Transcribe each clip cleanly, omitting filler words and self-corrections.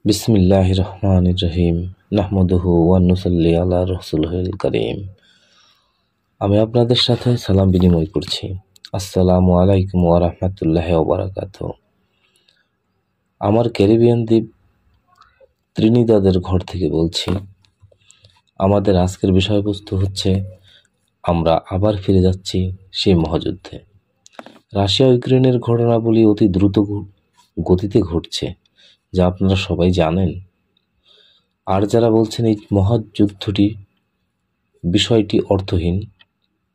বিসমিল্লাহির রহমানির রহিম নাহমাদুহু ওয়া নুসাল্লি আলা রাসূলিল কারীম। আমি আপনাদের সাথে সালাম বিনিময় করছি। আসসালামু আলাইকুম ওয়া রাহমাতুল্লাহি ওয়া বারাকাতুহু। আমার ক্যারিবিয়ান দ্বীপ ত্রিনিদাদের ঘর থেকে বলছি। আমাদের আজকের বিষয়বস্তু হচ্ছে আমরা আবার ফিরে যাচ্ছি সেই মহাযুদ্ধে। রাশিয়া ইউক্রেনের ঘটনাবলী অতি দ্রুত গতিতে ঘটছে, যা আপনারা সবাই জানেন। আর যারা বলছেন এই বিষয়টি অর্থহীন,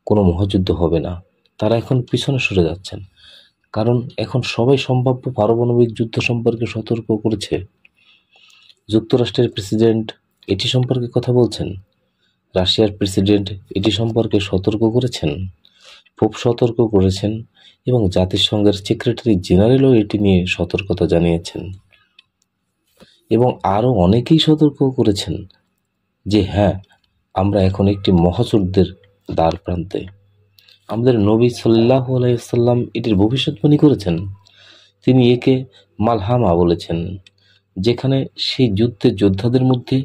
কোনো মহাযুদ্ধ হবে না, তারা এখন পিছনে সরে যাচ্ছেন। কারণ এখন সবাই সম্ভাব্য পারমাণবিক যুদ্ধ সম্পর্কে সতর্ক করেছে। যুক্তরাষ্ট্রের প্রেসিডেন্ট এটি সম্পর্কে কথা বলছেন, রাশিয়ার প্রেসিডেন্ট এটি সম্পর্কে সতর্ক করেছেন, পোপ সতর্ক করেছেন এবং জাতিসংঘের সেক্রেটারি জেনারেলও এটি নিয়ে সতর্কতা জানিয়েছেন এবং আরও অনেকেই সতর্ক করেছেন যে হ্যাঁ, আমরা এখন একটি মহাযুদ্ধের দ্বার প্রান্তে। আমাদের নবী সাল্লাল্লাহু আলাইহি ওয়াসাল্লাম এটির ভবিষ্যৎবাণী করেছেন। তিনি একে মালহামা বলেছেন, যেখানে সেই যুদ্ধে যোদ্ধাদের মধ্যে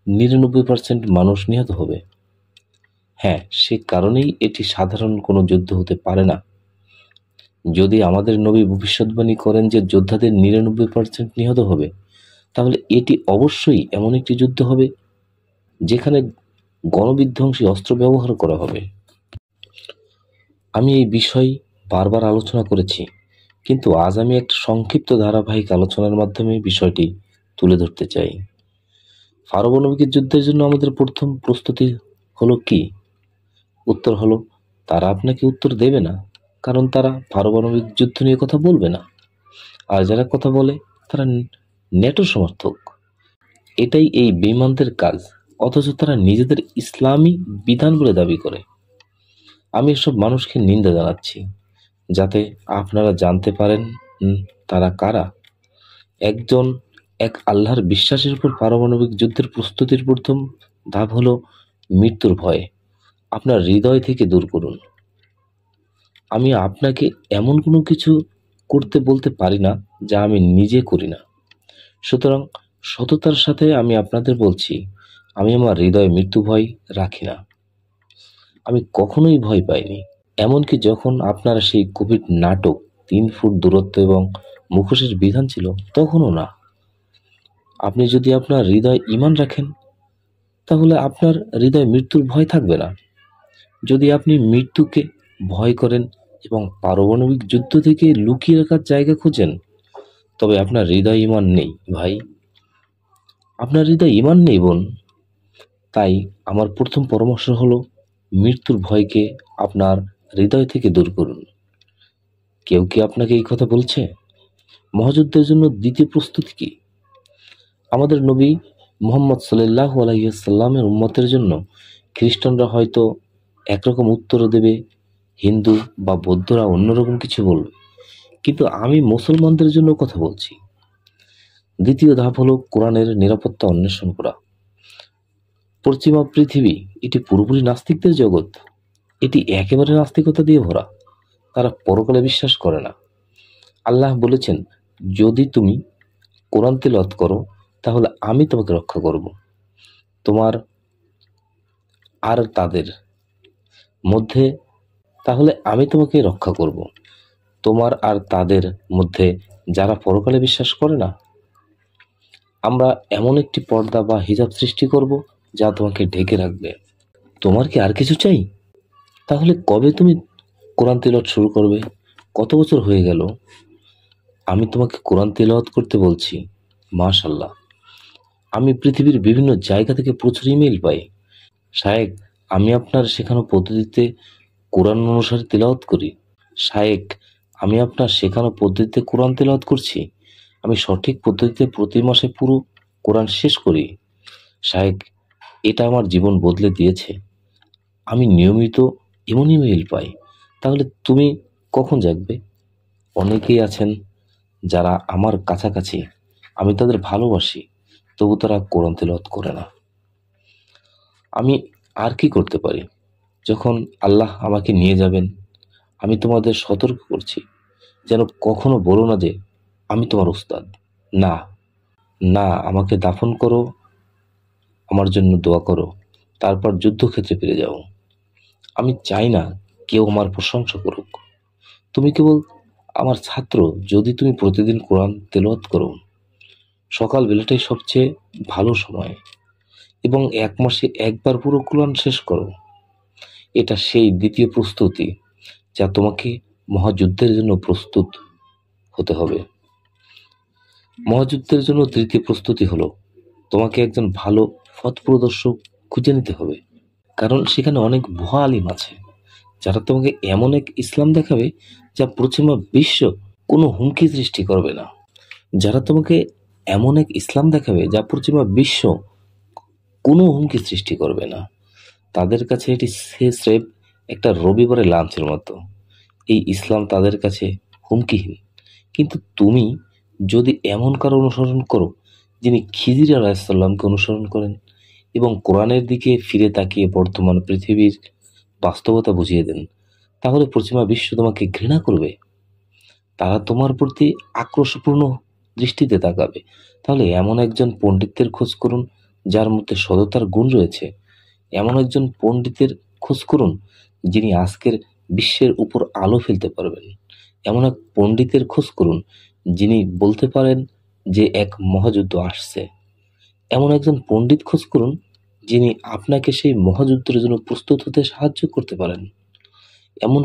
৯৯% মানুষ নিহত হবে। হ্যাঁ, সে কারণেই এটি সাধারণ কোনো যুদ্ধ হতে পারে না। যদি আমাদের নবী ভবিষ্যৎবাণী করেন যে যোদ্ধাদের ৯৯% নিহত হবে, তাহলে এটি অবশ্যই এমন একটি যুদ্ধ হবে যেখানে গণবিধ্বংসী অস্ত্র ব্যবহার করা হবে। আমি এই বিষয় বারবার আলোচনা করেছি, কিন্তু আজ আমি একটা সংক্ষিপ্ত ধারাবাহিক আলোচনার মাধ্যমে বিষয়টি তুলে ধরতে চাই। পারমাণবিক যুদ্ধের জন্য আমাদের প্রথম প্রস্তুতি হলো কি? উত্তর হলো, তারা আপনাকে উত্তর দেবে না, কারণ তারা পারমাণবিক যুদ্ধ নিয়ে কথা বলবে না। আর যারা কথা বলে তারা ন্যাটো সমর্থক। এটাই এই বেঈমানদের কাজ, অথচ তারা নিজেদের ইসলামী বিধান বলে দাবি করে। আমি এসব মানুষকে নিন্দা জানাচ্ছি, যাতে আপনারা জানতে পারেন তারা কারা। এক আল্লাহর বিশ্বাসের উপর পারমাণবিক যুদ্ধের প্রস্তুতির প্রথম ধাপ হলো মৃত্যুর ভয় আপনার হৃদয় থেকে দূর করুন। আমি আপনাকে এমন কোনো কিছু করতে বলতে পারি না যা আমি নিজে করি না। সুতরাং সততার সাথে আমি আপনাদের বলছি, আমি আমার হৃদয়ে মৃত্যু ভয় রাখি না। আমি কখনোই ভয় পাইনি, এমনকি যখন আপনারা সেই কোভিড নাটক ৩ ফুট দূরত্ব এবং মুখোশের বিধান ছিল, তখনও না। আপনি যদি আপনার হৃদয় ঈমান রাখেন, তাহলে আপনার হৃদয়ে মৃত্যুর ভয় থাকবে না। যদি আপনি মৃত্যুকে ভয় করেন এবং পারমাণবিক যুদ্ধ থেকে লুকিয়ে রাখার জায়গা খুঁজেন, তবে আপনার হৃদয় ঈমান নেই ভাই, আপনার হৃদয় ঈমান নেই বোন। তাই আমার প্রথম পরামর্শ হলো, মৃত্যুর ভয়কে আপনার হৃদয় থেকে দূর করুন। কেউ কি আপনাকে এই কথা বলছে? মহাযুদ্ধের জন্য দ্বিতীয় প্রস্তুতি কি? আমাদের নবী মুহাম্মদ সাল্লাল্লাহু আলাইহি ওয়াসাল্লামের উম্মতের জন্য খ্রিস্টানরা হয়তো একরকম উত্তর দেবে, হিন্দু বা বৌদ্ধরা অন্যরকম কিছু বলবে, কিন্তু আমি মুসলমানদের জন্য কথা বলছি। দ্বিতীয় ধাপ হলো কোরআনের নিরাপত্তা অন্বেষণ করা। পশ্চিমা পৃথিবী এটি পুরোপুরি নাস্তিকদের জগৎ, এটি একেবারে নাস্তিকতা দিয়ে ভরা। তারা পরকালে বিশ্বাস করে না। আল্লাহ বলেছেন, যদি তুমি কোরআন তিলাওয়াত করো, তাহলে আমি তোমাকে রক্ষা করব। তোমার আর তাদের মধ্যে তাহলে আমি তোমাকে রক্ষা করব, তোমার আর তাদের মধ্যে যারা পরকালে বিশ্বাস করে না। আমরা এমন একটি পর্দা বা হিজাব সৃষ্টি করব যা তোমাকে ঢেকে রাখবে। তোমার কি আর কিছু চাই? তাহলে কবে তুমি কোরআন তিলাওয়াত শুরু করবে? কত বছর হয়ে গেল আমি তোমাকে কোরআন তিলাওয়াত করতে বলছি? মাশাআল্লাহ, আমি পৃথিবীর বিভিন্ন জায়গা থেকে প্রচুর ইমেইল পাই। শায়েক, আমি আপনার শেখানো পদ্ধতিতে কোরআন অনুসারে তিলাওয়াত করি। শায়েক, আমি আপনার শেখানো পদ্ধতিতে কোরআন তিলাওয়াত করছি। আমি সঠিক পদ্ধতিতে প্রতি মাসে পুরো কোরআন শেষ করি। শায়েক, এটা আমার জীবন বদলে দিয়েছে। আমি নিয়মিত এমন ইমেইল পাই। তাহলে তুমি কখন জাগবে? অনেকেই আছেন যারা আমার কাছাকাছি, আমি তাদের ভালোবাসি, তবু তারা কোরআন তিলাওয়াত করে না। আমি আর কি করতে পারি? যখন আল্লাহ আমাকে নিয়ে যাবেন, আমি তোমাদের সতর্ক করছি, যেন কখনো বলো না যে আমি তোমার উস্তাদ। না, না, আমাকে দাফন করো, আমার জন্য দোয়া করো, তারপর যুদ্ধক্ষেত্রে ফিরে যাও। আমি চাই না কেউ আমার প্রশংসা করুক। তুমি কেবল আমার ছাত্র। যদি তুমি প্রতিদিন কোরআন তেলাওয়াত করো, সকাল বেলাটাই সবচেয়ে ভালো সময়, এবং 1 মাসে একবার পুরো কোরআন শেষ করো। এটা সেই দ্বিতীয় প্রস্তুতি, যা তোমাকে মহাযুদ্ধের জন্য প্রস্তুত হতে হবে। মহাযুদ্ধের জন্য তৃতীয় প্রস্তুতি হলো তোমাকে একজন ভালো পথ প্রদর্শক খুঁজে নিতে হবে। কারণ সেখানে অনেক ভুয়া আলিম আছে, যারা তোমাকে এমন এক ইসলাম দেখাবে যা পশ্চিমা বিশ্ব কোনো হুমকি সৃষ্টি করবে না। যারা তোমাকে এমন এক ইসলাম দেখাবে যা পশ্চিমা বিশ্ব কোনো হুমকি সৃষ্টি করবে না। তাদের কাছে এটি স্রেফ একটা রবিবারের লাঞ্চের মতো। এই ইসলাম তাদের কাছে হুমকিহীন। কিন্তু তুমি যদি এমন কারো অনুসরণ করো যিনি খিজির আলাইসাল্লামকে অনুসরণ করেন এবং কোরআনের দিকে ফিরে তাকিয়ে বর্তমান পৃথিবীর বাস্তবতা বুঝিয়ে দেন, তাহলে পশ্চিমা বিশ্ব তোমাকে ঘৃণা করবে। তারা তোমার প্রতি আক্রোশপূর্ণ দৃষ্টিতে তাকাবে। তাহলে এমন একজন পণ্ডিতের খোঁজ করুন যার মধ্যে সততার গুণ রয়েছে। এমন একজন পণ্ডিতের খোঁজ করুন যিনি আজকের বিশ্বের উপর আলো ফেলতে পারবেন। এমন এক পণ্ডিতের খোঁজ করুন যিনি বলতে পারেন যে এক মহাযুদ্ধ আসছে। এমন একজন পণ্ডিত খোঁজ করুন যিনি আপনাকে সেই মহাযুদ্ধের জন্য প্রস্তুত হতে সাহায্য করতে পারেন। এমন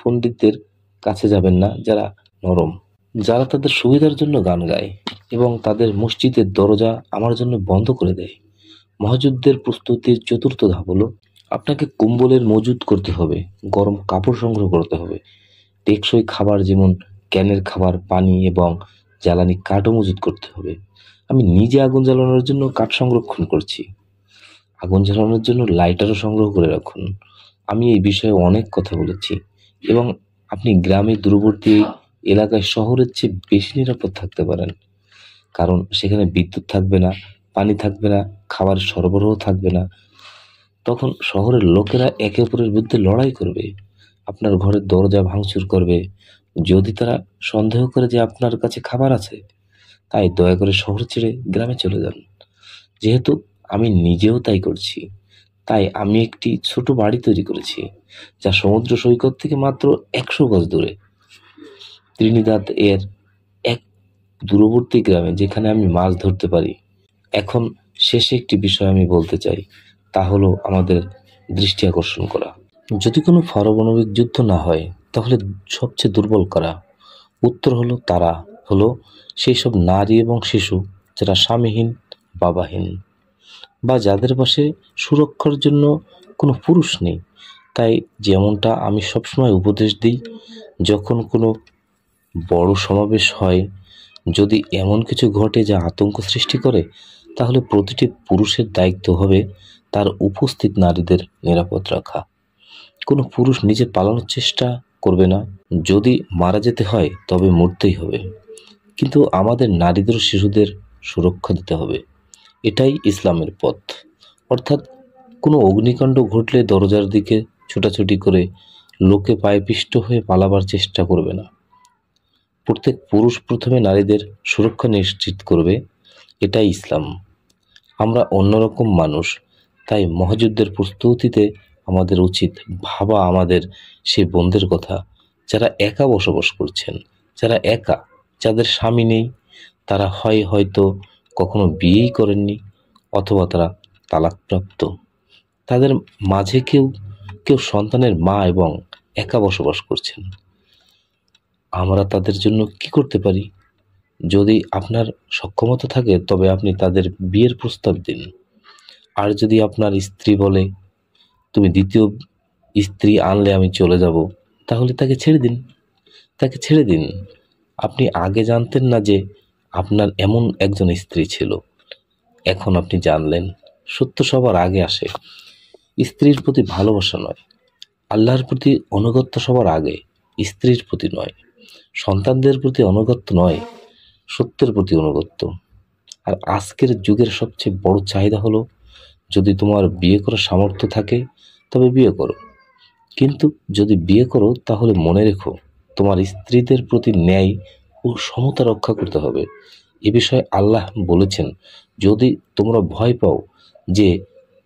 পণ্ডিতদের কাছে যাবেন না যারা নরম, যারা তাদের সুবিধার জন্য গান গায় এবং তাদের মসজিদের দরজা আমার জন্য বন্ধ করে দেয়। মহাযুদ্ধের প্রস্তুতির চতুর্থ ধাপ হলো আপনাকে কম্বলের মজুত করতে হবে, গরম কাপড় সংগ্রহ করতে হবে, টেকসই খাবার যেমন ক্যানের খাবার, পানি এবং জ্বালানি কাঠও মজুত করতে হবে। আমি নিজে আগুন জ্বালানোর জন্য কাঠ সংরক্ষণ করছি। আগুন জ্বালানোর জন্য লাইটারও সংগ্রহ করে রাখুন। আমি এই বিষয়ে অনেক কথা বলেছি, এবং আপনি গ্রামের দূরবর্তী এলাকায় শহরের চেয়ে বেশি নিরাপদ থাকতে পারেন। কারণ সেখানে বিদ্যুৎ থাকবে না, পানি থাকবে না, খাবার সরবরাহ থাকবে না। তখন শহরের লোকেরা একে অপরের বিরুদ্ধে লড়াই করবে, আপনার ঘরের দরজা ভাঙচুর করবে যদি তারা সন্দেহ করে যে আপনার কাছে খাবার আছে। তাই দয়া করে শহর ছেড়ে গ্রামে চলে যান। যেহেতু আমি নিজেও তাই করছি, তাই আমি একটি ছোট বাড়ি তৈরি করেছি যা সমুদ্র সৈকত থেকে মাত্র 100 গজ দূরে, ত্রিনিদাদ এর এক দূরবর্তী গ্রামে, যেখানে আমি মাছ ধরতে পারি। এখন শেষে একটি বিষয় আমি বলতে চাই, তা হলো আমাদের দৃষ্টি আকর্ষণ করা। যদি কোনো পারমাণবিক যুদ্ধ না হয়, তাহলে সবচেয়ে দুর্বল কারা? উত্তর হলো তারা হলো সেই সব নারী এবং শিশু যারা স্বামীহীন, বাবাহীন, বা যাদের পাশে সুরক্ষার জন্য কোনো পুরুষ নেই। তাই যেমনটা আমি সবসময় উপদেশ দিই, যখন কোনো বড় সমাবেশ হয়, যদি এমন কিছু ঘটে যা আতঙ্ক সৃষ্টি করে, তাহলে প্রতিটি পুরুষের দায়িত্ব হবে তার উপস্থিত নারীদের নিরাপদ রাখা। কোনো পুরুষ নিজে পালানোর চেষ্টা করবে না। যদি মারা যেতে হয় তবে মরতেই হবে, কিন্তু আমাদের নারীদের ও শিশুদের সুরক্ষা দিতে হবে। এটাই ইসলামের পথ। অর্থাৎ কোনো অগ্নিকাণ্ড ঘটলে দরজার দিকে ছোটাছুটি করে লোকে পায়ে পিষ্ট হয়ে পালাবার চেষ্টা করবে না। প্রত্যেক পুরুষ প্রথমে নারীদের সুরক্ষা নিশ্চিত করবে। এটাই ইসলাম। আমরা অন্যরকম মানুষ, তাই মহাযুদ্ধের প্রস্তুতিতে আমাদের উচিত ভাবা আমাদের সেই বোনদের কথা যারা একা বসবাস করছেন, যারা একা, যাদের স্বামী নেই, তারা হয়তো কখনো বিয়েই করেননি, অথবা তারা তালাকপ্রাপ্ত। তাদের মাঝে কেউ কেউ সন্তানের মা এবং একা বসবাস করছেন। আমরা তাদের জন্য কি করতে পারি? যদি আপনার সক্ষমতা থাকে তবে আপনি তাদের বিয়ের প্রস্তাব দিন। আর যদি আপনার স্ত্রী বলে তুমি দ্বিতীয় স্ত্রী আনলে আমি চলে যাব, তাহলে তাকে ছেড়ে দিন। তাকে ছেড়ে দিন। আপনি আগে জানতেন না যে আপনার এমন একজন স্ত্রী ছিল, এখন আপনি জানলেন। সত্য সবার আগে আসে। স্ত্রীর প্রতি ভালোবাসা নয়, আল্লাহর প্রতি অনুগত্য সবার আগে, স্ত্রীর প্রতি নয়। সন্তানদের প্রতি অনুগত্য নয়, সত্যের প্রতি অনুগত্য। আর আজকের যুগের সবচেয়ে বড় চাহিদা হলো, যদি তোমার বিয়ে করার সামর্থ্য থাকে তবে বিয়ে করো, কিন্তু যদি বিয়ে করো তাহলে মনে রেখো তোমার স্ত্রীদের প্রতি ন্যায় ও সমতা রক্ষা করতে হবে। এ বিষয়ে আল্লাহ বলেছেন, যদি তোমরা ভয় পাও যে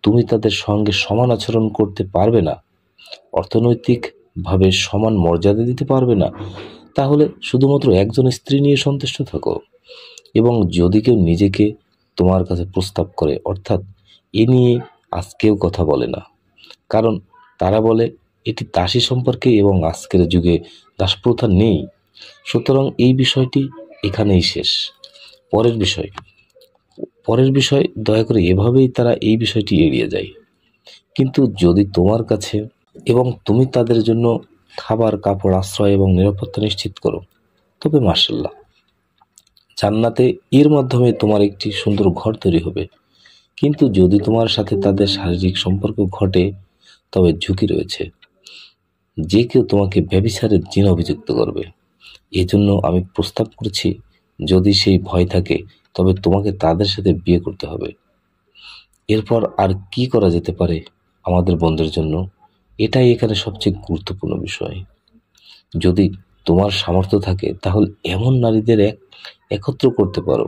তুমি তাদের সঙ্গে সমান আচরণ করতে পারবে না, অর্থনৈতিকভাবে সমান মর্যাদা দিতে পারবে না, তাহলে শুধুমাত্র একজন স্ত্রী নিয়ে সন্তুষ্ট থাকো। এবং যদি কেউ নিজেকে তোমার কাছে প্রস্তাব করে, অর্থাৎ এ নিয়ে আজকেও কথা বলে না, কারণ তারা বলে এটি দাসী সম্পর্কে এবং আজকের যুগে দাসপ্রথা নেই। সুতরাং এই বিষয়টি এখানেই শেষ। পরের বিষয় পরের বিষয় দয়া করে এভাবেই তারা এই বিষয়টি এড়িয়ে যায়। কিন্তু যদি তোমার কাছে এবং তুমি তাদের জন্য খাবার, কাপড়, আশ্রয় এবং নিরাপত্তা নিশ্চিত করো, তবে মাশাআল্লাহ, জান্নাতে এর মাধ্যমে তোমার একটি সুন্দর ঘর তৈরি হবে। কিন্তু যদি তোমার সাথে তাদের শারীরিক সম্পর্ক ঘটে, তবে ঝুঁকি রয়েছে যে কেউ তোমাকে ব্যভিচারের জিনা অভিযুক্ত করবে। এজন্য আমি প্রস্তাব করছি, যদি সেই ভয় থাকে তবে তোমাকে তাদের সাথে বিয়ে করতে হবে। এরপর আর কি করা যেতে পারে আমাদের বোনদের জন্য? এটাই এখানে সবচেয়ে গুরুত্বপূর্ণ বিষয়। যদি তোমার সামর্থ্য থাকে তাহলে এমন নারীদের একত্র করতে পারো,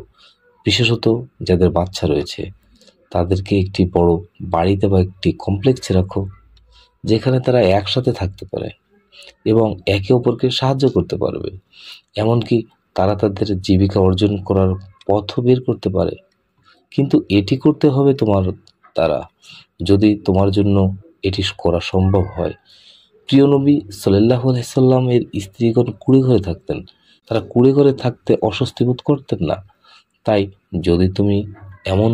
বিশেষত যাদের বাচ্চা রয়েছে, তাদেরকে একটি বড় বাড়িতে বা একটি কমপ্লেক্সে রাখো, যেখানে তারা একসাথে থাকতে পারে এবং একে অপরকে সাহায্য করতে পারবে। এমনকি তারা তাদের জীবিকা অর্জন করার পথও বের করতে পারে। কিন্তু এটি করতে হবে তোমার দ্বারা, যদি তোমার জন্য এটি করা সম্ভব হয়। প্রিয় নবী সাল্লাল্লাহু আলাইহি সাল্লাম এর স্ত্রীগণ কুঁড়ে ঘরে থাকতেন। তারা কুঁড়ে ঘরে থাকতে অস্বস্তি বোধ করতেন না। তাই যদি তুমি এমন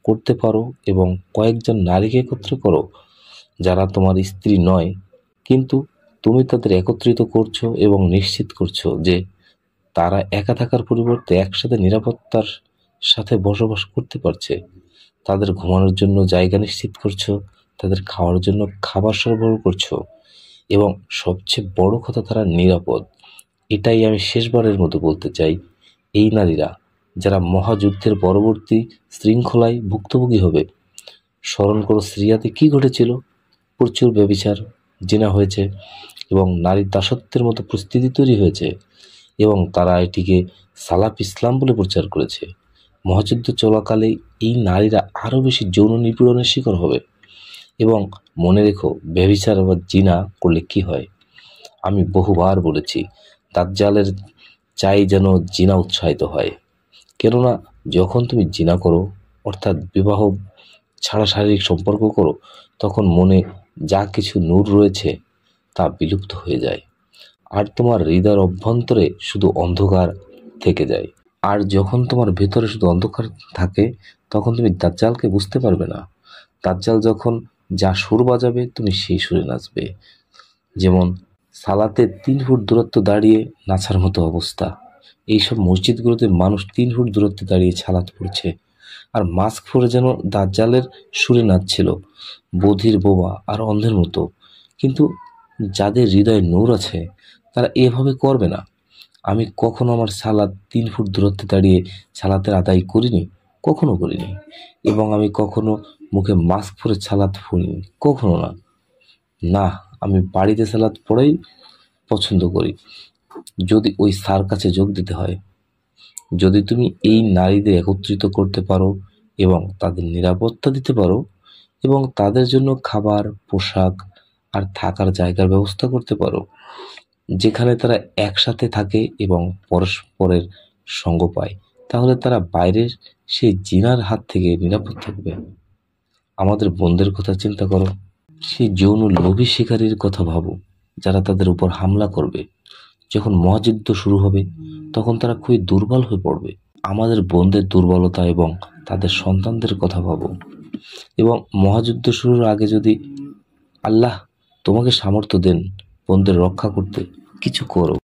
করতে পারো এবং কয়েকজন নারীকে একত্র করো যারা তোমার স্ত্রী নয়, কিন্তু তুমি তাদের একত্রিত করছো এবং নিশ্চিত করছো যে তারা একা থাকার পরিবর্তে একসাথে নিরাপত্তার সাথে বসবাস করতে পারছে, তাদের ঘুমানোর জন্য জায়গা নিশ্চিত করছো, তাদের খাওয়ার জন্য খাবার সরবরাহ করছো, এবং সবচেয়ে বড় কথা, তারা নিরাপদ। এটাই আমি শেষবারের মতো বলতে চাই। এই নারীরা যারা মহাযুদ্ধের পরবর্তী শৃঙ্খলায় ভুক্তভোগী হবে, স্মরণ করো সিরিয়াতে কি ঘটেছিল। প্রচুর ব্যভিচার, জিনা হয়েছে এবং নারীর দাসত্বের মতো পরিস্থিতি তৈরি হয়েছে, এবং তারা এটিকে সালাফ ইসলাম বলে প্রচার করেছে। মহাযুদ্ধ চলাকালে এই নারীরা আরও বেশি যৌন নিপীড়নের শিকার হবে। এবং মনে রেখো, ব্যভিচার বা জিনা করলে কি হয়। আমি বহুবার বলেছি, দাজ্জালের চাই যেন জিনা উৎসাহিত হয়। কেননা যখন তুমি জিনা করো, অর্থাৎ বিবাহ ছাড়া শারীরিক সম্পর্ক করো, তখন মনে যা কিছু নূর রয়েছে তা বিলুপ্ত হয়ে যায়, আর তোমার হৃদয়ের অভ্যন্তরে শুধু অন্ধকার থেকে যায়। আর যখন তোমার ভেতরে শুধু অন্ধকার থাকে, তখন তুমি দাজ্জালকে বুঝতে পারবে না। দাজ্জাল যখন যা সুর বাজাবে, তুমি সেই সুরে নাচবে। যেমন সালাতে 3 ফুট দূরত্ব দাঁড়িয়ে নাচার মতো অবস্থা। এইসব মসজিদগুলোতে মানুষ 3 ফুট দূরত্বে দাঁড়িয়ে সালাত পড়ছে, আর মাস্ক পরে যেন দাজ্জালের সুরে নাচছিল, বধির, বোবা আর অন্ধের মতো। কিন্তু যাদের হৃদয়ে নূর আছে, তারা এভাবে করবে না। আমি কখনো আমার সালাত 3 ফুট দূরত্বে দাঁড়িয়ে সালাতের আদায় করিনি, কখনো করিনি। এবং আমি কখনো মুখে মাস্ক পরে সালাত পড়িনি, কখনো না। না, আমি বাড়িতে সালাত পড়াই পছন্দ করি, যদি ওই স্যার কাছে যোগ দিতে হয়। যদি তুমি এই নারীদের একত্রিত করতে পারো এবং তাদের নিরাপত্তা দিতে পারো এবং তাদের জন্য খাবার, পোশাক আর থাকার জায়গার ব্যবস্থা করতে পারো, যেখানে তারা একসাথে থাকে এবং পরস্পরের সঙ্গ পায়, তাহলে তারা বাইরের সেই জিনার হাত থেকে নিরাপদ থাকবে। আমাদের বোনদের কথা চিন্তা করো, সেই যৌন লোভী শিকারীর কথা ভাবো যারা তাদের উপর হামলা করবে। যখন মহাযুদ্ধ শুরু হবে, তখন তারা খুবই দুর্বল হয়ে পড়বে। আমাদের বোনদের দুর্বলতা এবং তাদের সন্তানদের কথা ভাবো, এবং মহাযুদ্ধ শুরুর আগে যদি আল্লাহ তোমাকে সামর্থ্য দেন বোনদের রক্ষা করতে, কিছু করো।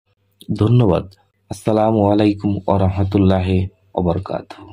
ধন্যবাদ। আসসালামু আলাইকুম ওয়া রাহমাতুল্লাহি ওয়া বারাকাতুহু।